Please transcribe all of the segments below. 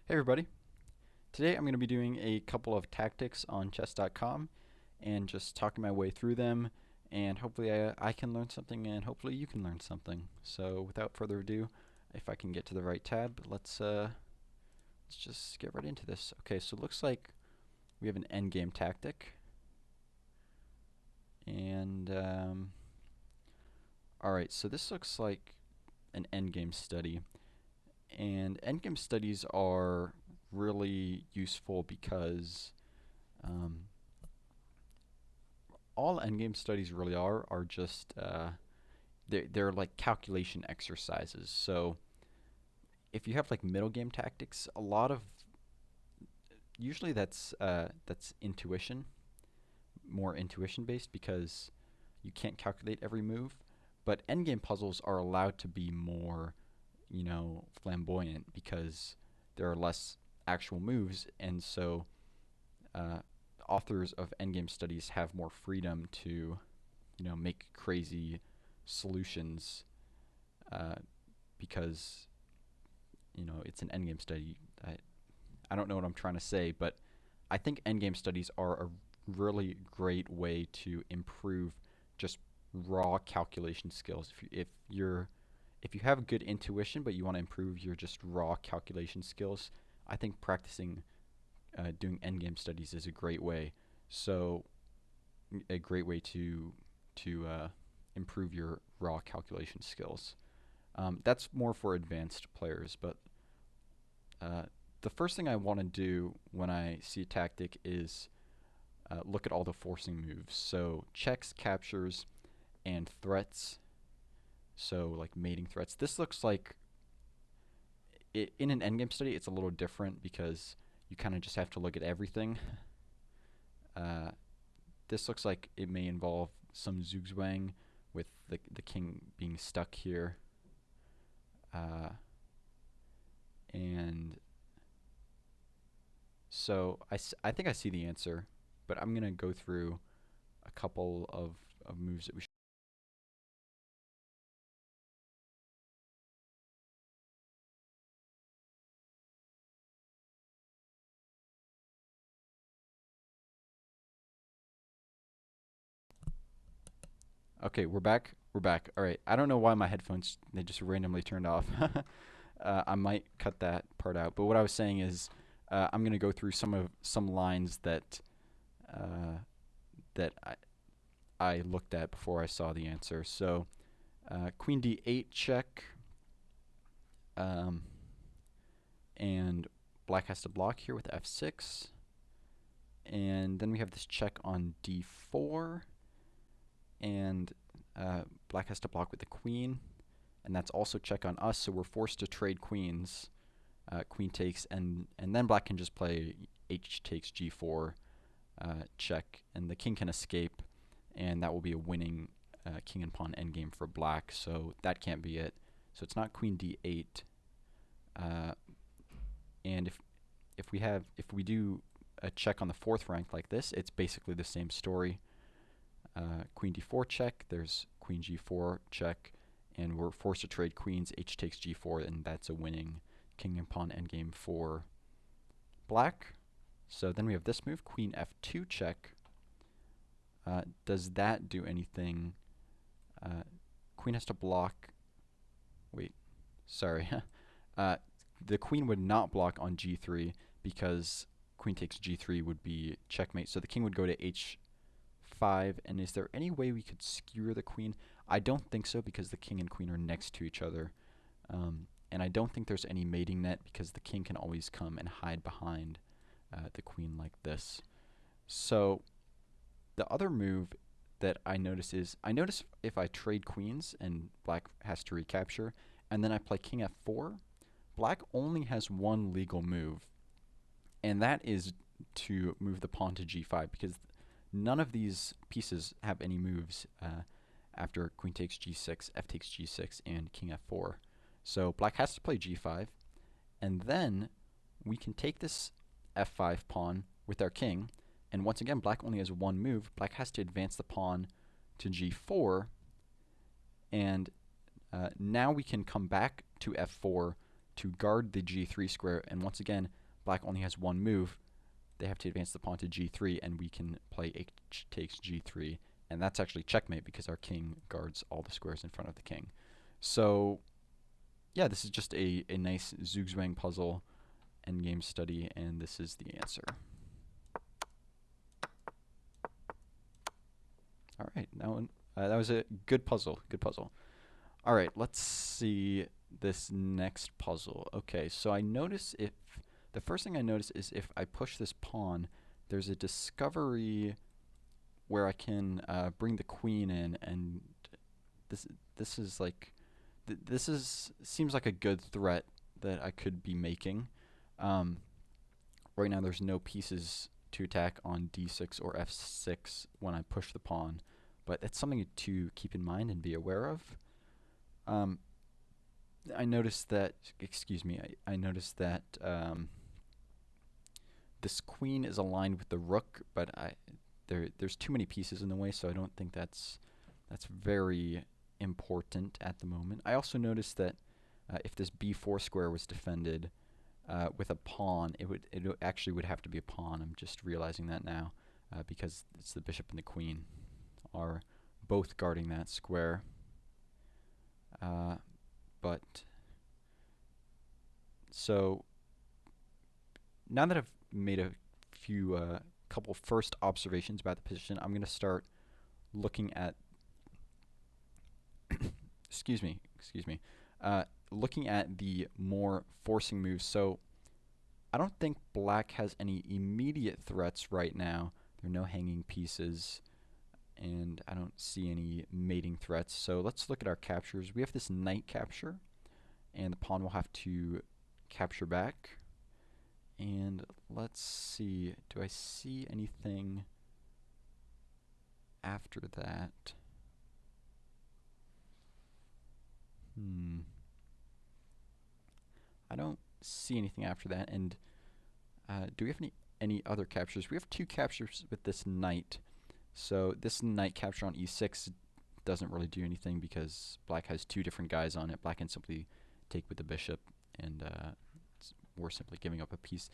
Hey everybody, today I'm going to be doing a couple of tactics on chess.com and just talking my way through them, and hopefully I can learn something and hopefully you can learn something. So without further ado, if I can get to the right tab, let's just get right into this. Okay, so it looks like we have an endgame tactic, and alright, so this looks like an endgame study, and endgame studies are really useful because um, all endgame studies really are just they're like calculation exercises. So if you have like middle game tactics, a lot of usually that's intuition, more intuition based because you can't calculate every move. But endgame puzzles are allowed to be more, flamboyant because there are less actual moves, and so uh, authors of endgame studies have more freedom to make crazy solutions uh, because it's an endgame study. I don't know what I'm trying to say, but I think endgame studies are a really great way to improve just raw calculation skills. If you have good intuition but you want to improve your just raw calculation skills, I think practicing doing endgame studies is a great way. So a great way to improve your raw calculation skills. That's more for advanced players, but uh, the first thing I want to do when I see a tactic is look at all the forcing moves. So checks, captures, and threats. So like mating threats. This looks like in an endgame study, it's a little different because you kind of just have to look at everything. Uh, this looks like it may involve some zugzwang with the king being stuck here. And so I think I see the answer, but I'm going to go through a couple of moves that we should. Okay, we're back. We're back. All right. I don't know why my headphones, they just randomly turned off. I might cut that part out. But what I was saying is I'm going to go through some lines uh, that I looked at before I saw the answer. So Queen D8 check, um, and black has to block here with F6. And then we have this check on D4, and black has to block with the queen, and that's also check on us, so we're forced to trade queens. Queen takes, and then black can just play H takes G4 check, and the king can escape, and that will be a winning king and pawn endgame for black, so that can't be it. So it's not Queen D8. And if we do a check on the fourth rank like this, it's basically the same story. Queen D4 check, there's Queen G4 check, and we're forced to trade queens, H takes G4, and that's a winning king and pawn endgame for black. So then we have this move, Queen F2 check. Does that do anything? Queen has to block. Wait, sorry. The queen would not block on G3 because queen takes G3 would be checkmate. So the king would go to H5. And is there any way we could skewer the queen? I don't think so because the king and queen are next to each other. And I don't think there's any mating net because the king can always come and hide behind the queen like this. So the other move that I notice is, if I trade queens and black has to recapture, and then I play king F4, black only has one legal move, and that is to move the pawn to G5 because none of these pieces have any moves after queen takes G6, F takes G6, and king F4. So black has to play G5, and then we can take this F5 pawn with our king, and once again, black only has one move. Black has to advance the pawn to G4, and now we can come back to F4 to guard the g3 square, and once again, black only has one move. They have to advance the pawn to g3, and we can play h takes g3, and that's actually checkmate because our king guards all the squares in front of the king. So, yeah, this is just a nice zugzwang puzzle endgame study, and this is the answer. All right, that was a good puzzle. Good puzzle. All right, let's see this next puzzle. Okay, so I notice if the first thing I notice is if I push this pawn, there's a discovery where I can bring the queen in, and this is like this is seems like a good threat that I could be making. Right now, there's no pieces to attack on d6 or f6 when I push the pawn, but it's something to keep in mind and be aware of. I noticed that, excuse me, I noticed that this queen is aligned with the rook, but there's too many pieces in the way, so I don't think that's very important at the moment. I also noticed that if this b4 square was defended with a pawn, it actually would have to be a pawn. I'm just realizing that now because it's the bishop and the queen are both guarding that square. But so now that I've made a few couple first observations about the position, I'm going to start looking at excuse me, looking at the more forcing moves. So I don't think black has any immediate threats right now. There are no hanging pieces, and I don't see any mating threats. So let's look at our captures. We have this knight capture, and the pawn will have to capture back. And let's see, do I see anything after that? I don't see anything after that. And do we have any other captures? We have two captures with this knight. So this knight capture on e6 doesn't really do anything because black has two different guys on it. Black can simply take with the bishop, and we're simply giving up a piece.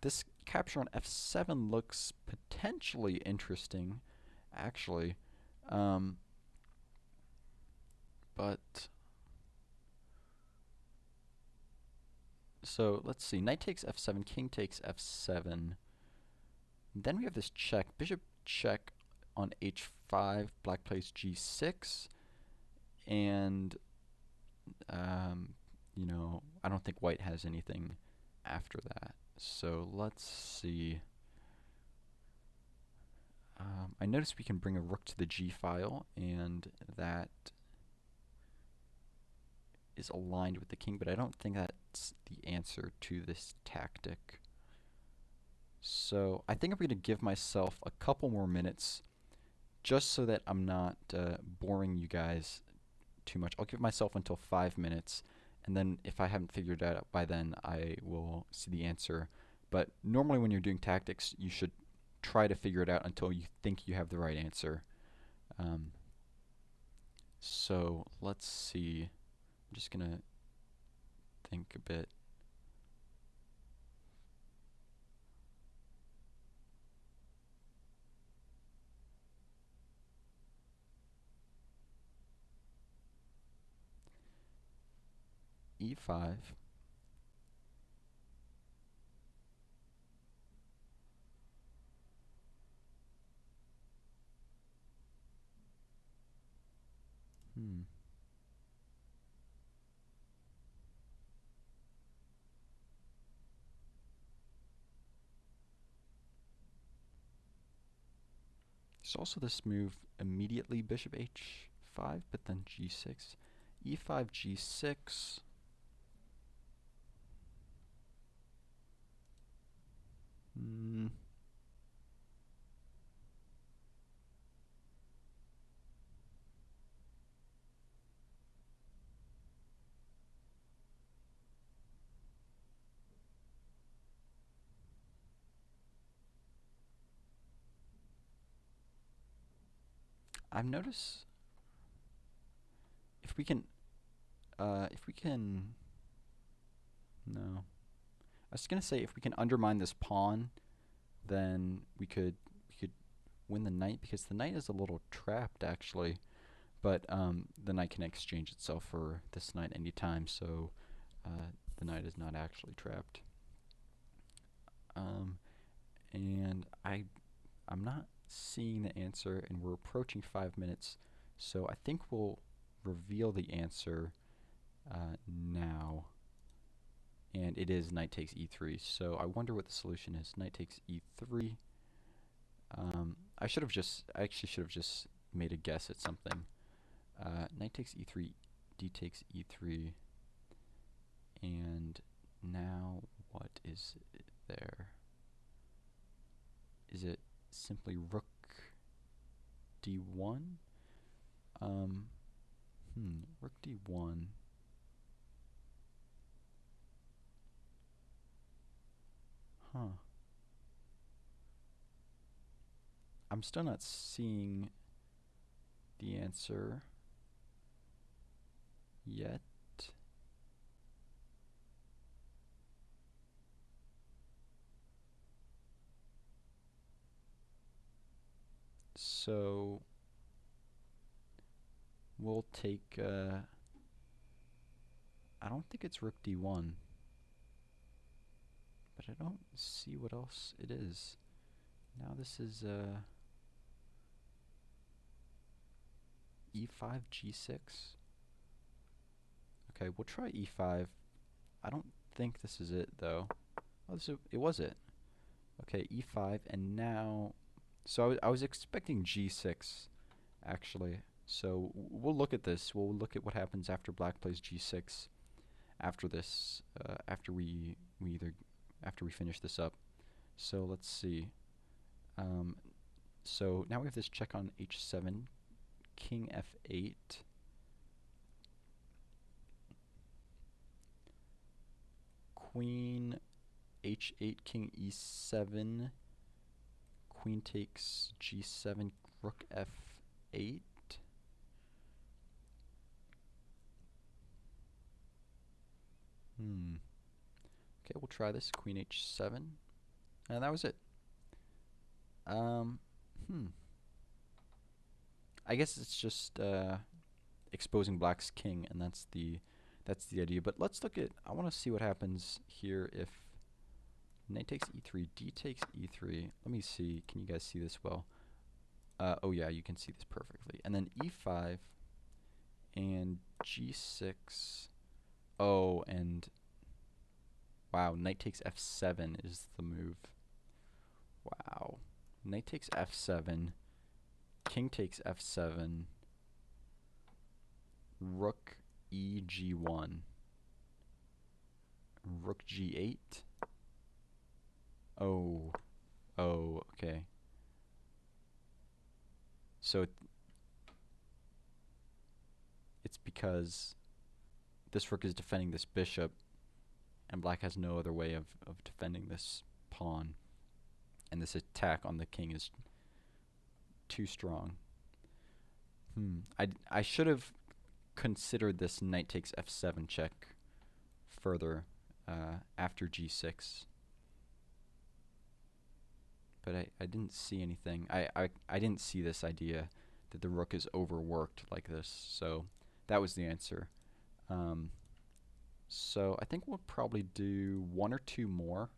This capture on f7 looks potentially interesting, actually. But so let's see. Knight takes f7, king takes f7. Then we have this check. Bishop check on h5. Black plays g6. And, you know, I don't think white has anything after that. So let's see. I notice we can bring a rook to the g file, and that is aligned with the king, but I don't think that's the answer to this tactic. So I think I'm going to give myself a couple more minutes just so that I'm not boring you guys too much. I'll give myself until 5 minutes, and then if I haven't figured it out by then, I will see the answer. But normally when you're doing tactics, you should try to figure it out until you think you have the right answer. So let's see. I'm just going to think a bit. e5. There's also this move immediately bishop h5, but then g6. e5, g6. I've noticed if we can No. I was gonna say if we can undermine this pawn, then we could win the knight because the knight is a little trapped actually. But the knight can exchange itself for this knight anytime, so the knight is not actually trapped. And I'm not seeing the answer, and we're approaching 5 minutes, so I think we'll reveal the answer now. And it is knight takes e3. So I wonder what the solution is. Knight takes e3. I actually should have just made a guess at something. Knight takes e3, d takes e3, and now what is there? Is it simply rook d1? Rook d1. Huh. I'm still not seeing the answer yet. So we'll take, I don't think it's rook d1, but I don't see what else it is. Now this is e5, g6. Okay, we'll try e5. I don't think this is it though. Oh, it was it. Okay, e5, and now, so I was expecting g6 actually. So we'll look at this. We'll look at what happens after black plays g6 after this, after we finish this up. So let's see. So now we have this check on h7, king f8. Queen h8, king e7, queen takes g7, rook f8. Okay, we'll try this. Queen h7, and that was it. I guess it's just exposing black's king, and that's the idea. But let's look at. I want to see what happens here if knight takes e3, d takes e3. Let me see. Can you guys see this well? Oh yeah, you can see this perfectly. And then e5 and g6. Oh, and wow, knight takes f7 is the move. Wow. Knight takes f7, king takes f7, rook e g1, rook g8. Oh, okay. So it's because this rook is defending this bishop, and black has no other way of defending this pawn. And this attack on the king is too strong. I should have considered this knight takes f7 check further after g6. But I didn't see anything. I didn't see this idea that the rook is overworked like this. So that was the answer. So I think we'll probably do one or two more.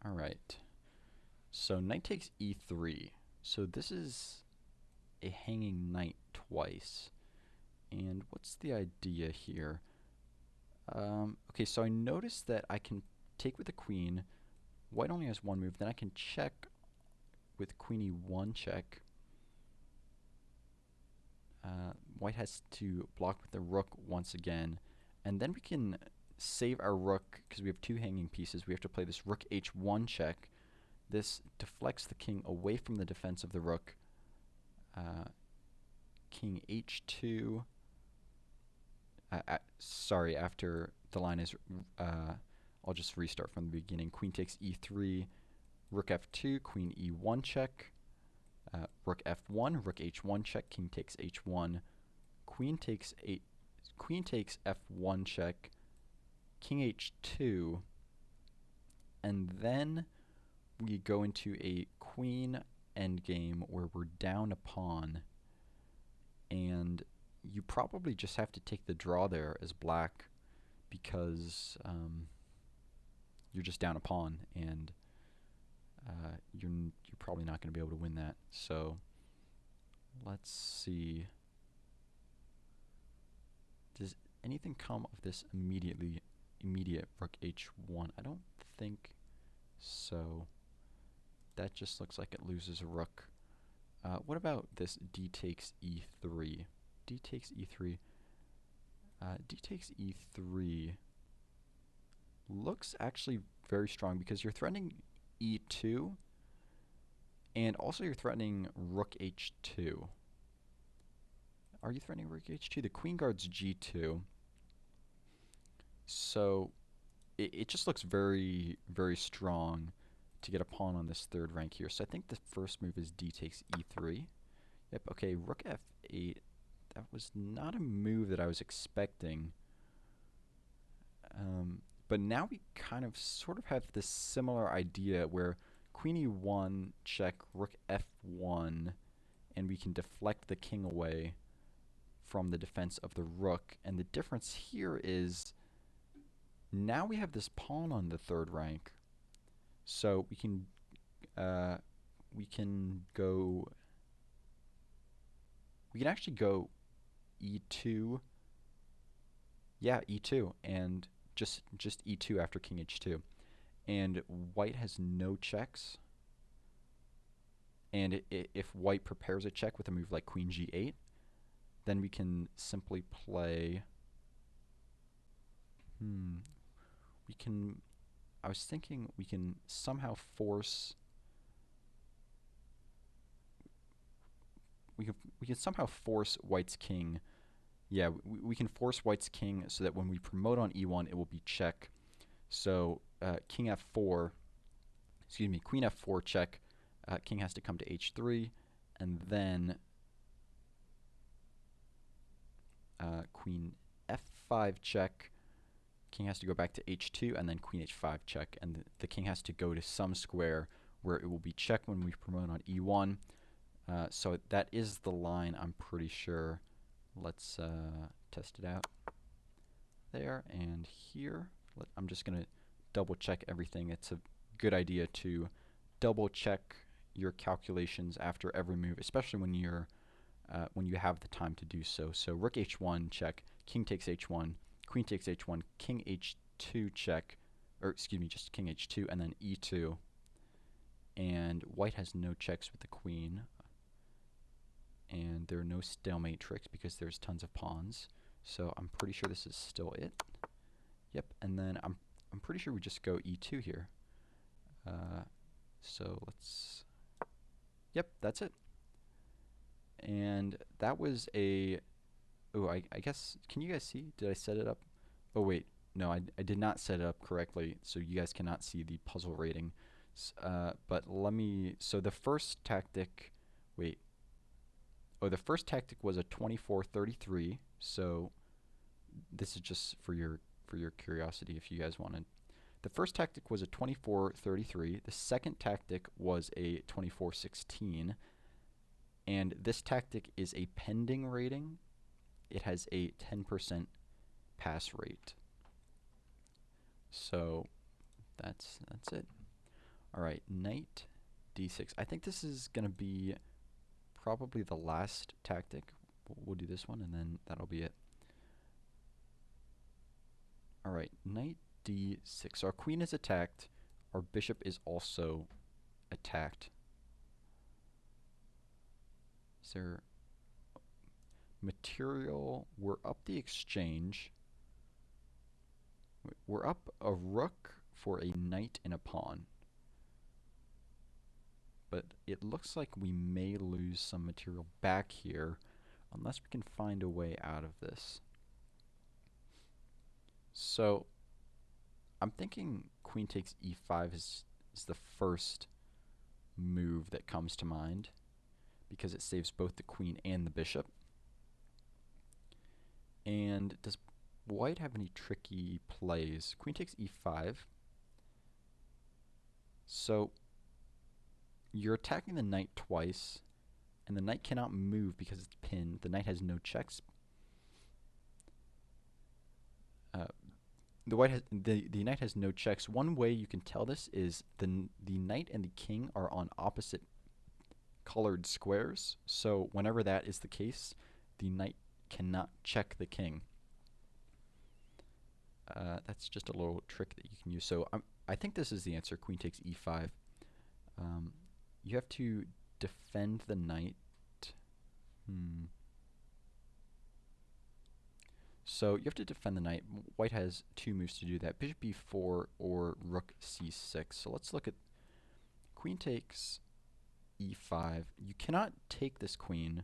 Alright. So knight takes e3. So this is a hanging knight twice. And what's the idea here? Okay, so I noticed that I can take with the queen. White only has one move. Then I can check with queen e1 check. White has to block with the rook once again. And then we can save our rook because we have two hanging pieces. We have to play this rook h1 check. This deflects the king away from the defense of the rook. King h2. Sorry, after the line is, I'll just restart from the beginning. Queen takes e3, rook f2, queen e1 check, rook f1, rook h1 check, king takes h1, queen takes queen takes f1 check, king h2, and then we go into a queen endgame where we're down a pawn, and you probably just have to take the draw there as black because you're just down a pawn, and you're probably not going to be able to win that. So let's see. Does anything come of this immediate rook h1? I don't think so. That just looks like it loses a rook. What about this d takes e3? D takes e3. D takes e3 looks actually very strong because you're threatening e2 and also you're threatening rook h2. Are you threatening rook h2? The queen guards g2. So it just looks very, very strong to get a pawn on this third rank here. So I think the first move is d takes e3. Yep, okay, rook f8. That was not a move that I was expecting. But now we kind of sort of have this similar idea where queen e1 check rook f1, and we can deflect the king away from the defense of the rook. And the difference here is now we have this pawn on the third rank, so we can actually go e2. Yeah, e2, and just e2 after king h2. And white has no checks. And if white prepares a check with a move like queen g8, then we can simply play... I was thinking we can somehow force... We can somehow force white's king. Yeah, we can force white's king so that when we promote on e1, it will be check. So king f4, excuse me, queen f4 check, king has to come to h3, and then queen f5 check, king has to go back to h2, and then queen h5 check, and the king has to go to some square where it will be check when we promote on e1. So that is the line, I'm pretty sure. Let's test it out there and here. I'm just going to double check everything. It's a good idea to double check your calculations after every move, especially when you have the time to do so. So rook h1 check, king takes h1, queen takes h1, king h2 check, or excuse me, just king h2, and then e2. And white has no checks with the queen. And there are no stalemate tricks because there's tons of pawns. So I'm pretty sure this is still it. Yep, and then I'm pretty sure we just go e2 here. So let's... Yep, that's it. And that was a... Oh, I guess... Can you guys see? Did I set it up? Oh, wait. No, I did not set it up correctly, so you guys cannot see the puzzle rating. But let me... So the first tactic... Wait. Oh, the first tactic was a 24-33, so this is just for your curiosity if you guys wanted. The first tactic was a 24-33. The second tactic was a 24-16. And this tactic is a pending rating. It has a 10% pass rate. So that's it. All right, knight d6. I think this is going to be probably the last tactic. We'll do this one, and then that'll be it. All right, knight d6. So our queen is attacked. Our bishop is also attacked. Is there material? We're up the exchange. We're up a rook for a knight and a pawn. But it looks like we may lose some material back here unless we can find a way out of this. So I'm thinking queen takes e5 is the first move that comes to mind because it saves both the queen and the bishop. And does white have any tricky plays? Queen takes e5. So you're attacking the knight twice, and the knight cannot move because it's pinned. The knight has no checks. The knight has no checks. One way you can tell this is the knight and the king are on opposite colored squares. So whenever that is the case, the knight cannot check the king. That's just a little trick that you can use. So I think this is the answer. Queen takes e5. You have to defend the knight. So you have to defend the knight. White has two moves to do that. Bishop b4 or rook c6. So let's look at queen takes e5. You cannot take this queen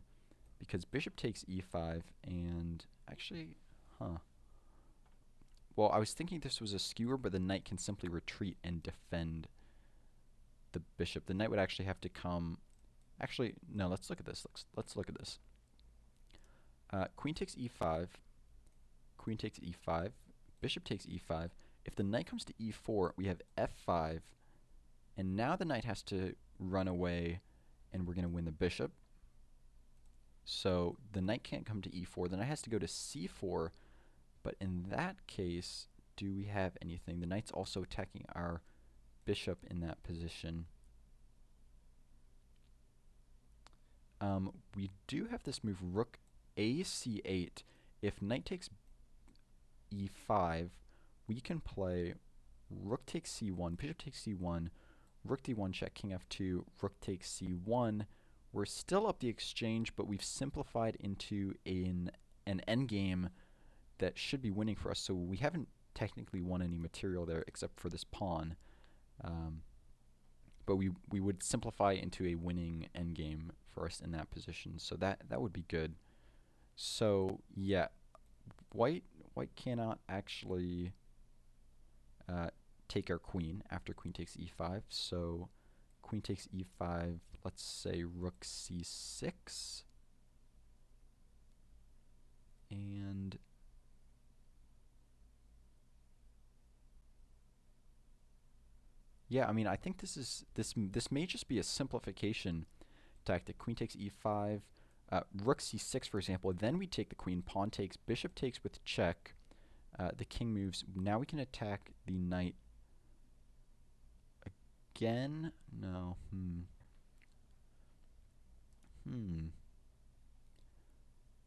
because bishop takes e5 and actually, well, I was thinking this was a skewer, but the knight can simply retreat and defend the bishop. The knight would actually have to come. Actually, no, let's look at this. Let's look at this. Queen takes e5. Queen takes e5, bishop takes e5. If the knight comes to e4, we have f5, and now the knight has to run away, and we're going to win the bishop. So the knight can't come to e4. The knight has to go to c4, but in that case, do we have anything? The knight's also attacking our bishop in that position. We do have this move, rook ac8. If knight takes e5, we can play rook takes c1, bishop takes c1, rook d1 check, king f2, rook takes c1. We're still up the exchange, but we've simplified into an endgame that should be winning for us. So we haven't technically won any material there except for this pawn. But we would simplify into a winning endgame for us in that position. So that would be good. So yeah, white cannot actually take our queen after queen takes e5. So queen takes e5, let's say rook c6. And yeah, I mean, I think this may just be a simplification tactic. Queen takes e5, rook c6, for example. Then we take the queen, pawn takes, bishop takes with check. The king moves. Now we can attack the knight again. No.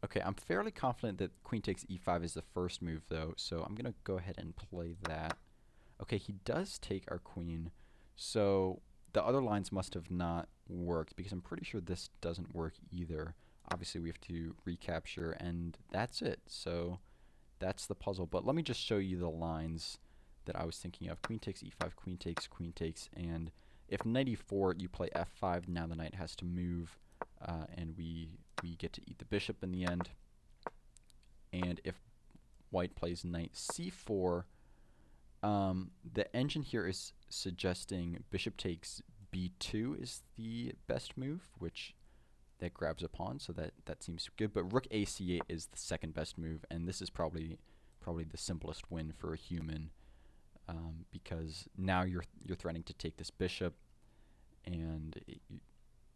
Okay, I'm fairly confident that queen takes e5 is the first move, though. So I'm going to go ahead and play that. Okay, he does take our queen. So the other lines must have not worked because I'm pretty sure this doesn't work either. Obviously, we have to recapture, and that's it. So that's the puzzle. But let me just show you the lines that I was thinking of. Queen takes e5, queen takes, and if knight e4, you play f5. Now the knight has to move, and we get to eat the bishop in the end. And if white plays knight c4, the engine here is suggesting bishop takes b2 is the best move, which that grabs a pawn, so that seems good. But rook ac8 is the second best move, and this is probably the simplest win for a human, because now you're threatening to take this bishop, and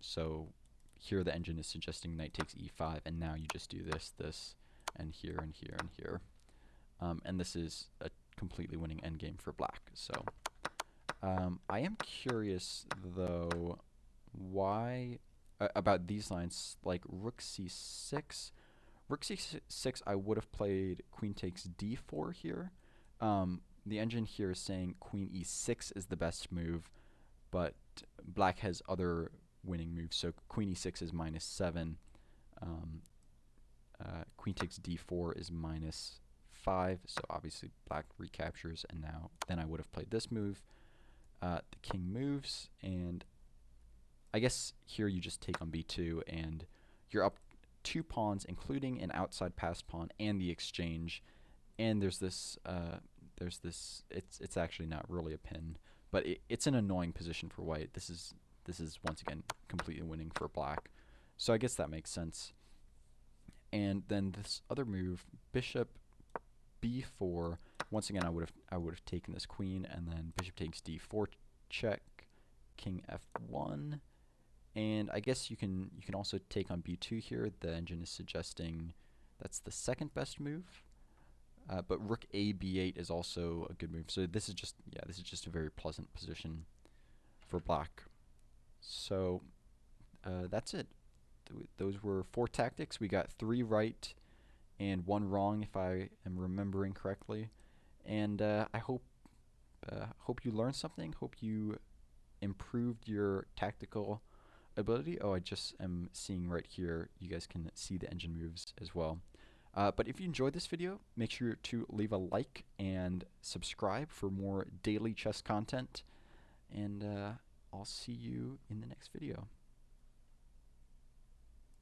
so here the engine is suggesting knight takes e5, and now you just do this, and here, and here, and here, and this is a completely winning endgame for black. So I am curious though why about these lines, like rook c6. Rook c6, I would have played queen takes d4 here. The engine here is saying queen e6 is the best move, but black has other winning moves. So queen e6 is -7. Queen takes d4 is -5. So obviously black recaptures, and then I would have played this move. The king moves, and I guess here you just take on b2, and you're up 2 pawns, including an outside passed pawn and the exchange. And there's this, it's actually not really a pin, but it's an annoying position for white. This is once again completely winning for black. So I guess that makes sense. And then this other move, bishop b4. Once again, I would have taken this queen, and then bishop takes d4 check, king f1, and I guess you can also take on b2 here. The engine is suggesting that's the second best move, but rook a b8 is also a good move. So this is just a very pleasant position for black. So that's it. Those were 4 tactics. We got 3 right and 1 wrong, if I am remembering correctly. And I hope you learned something. Hope you improved your tactical ability. Oh, I just am seeing right here. You guys can see the engine moves as well. But if you enjoyed this video, make sure to leave a like and subscribe for more daily chess content. And I'll see you in the next video.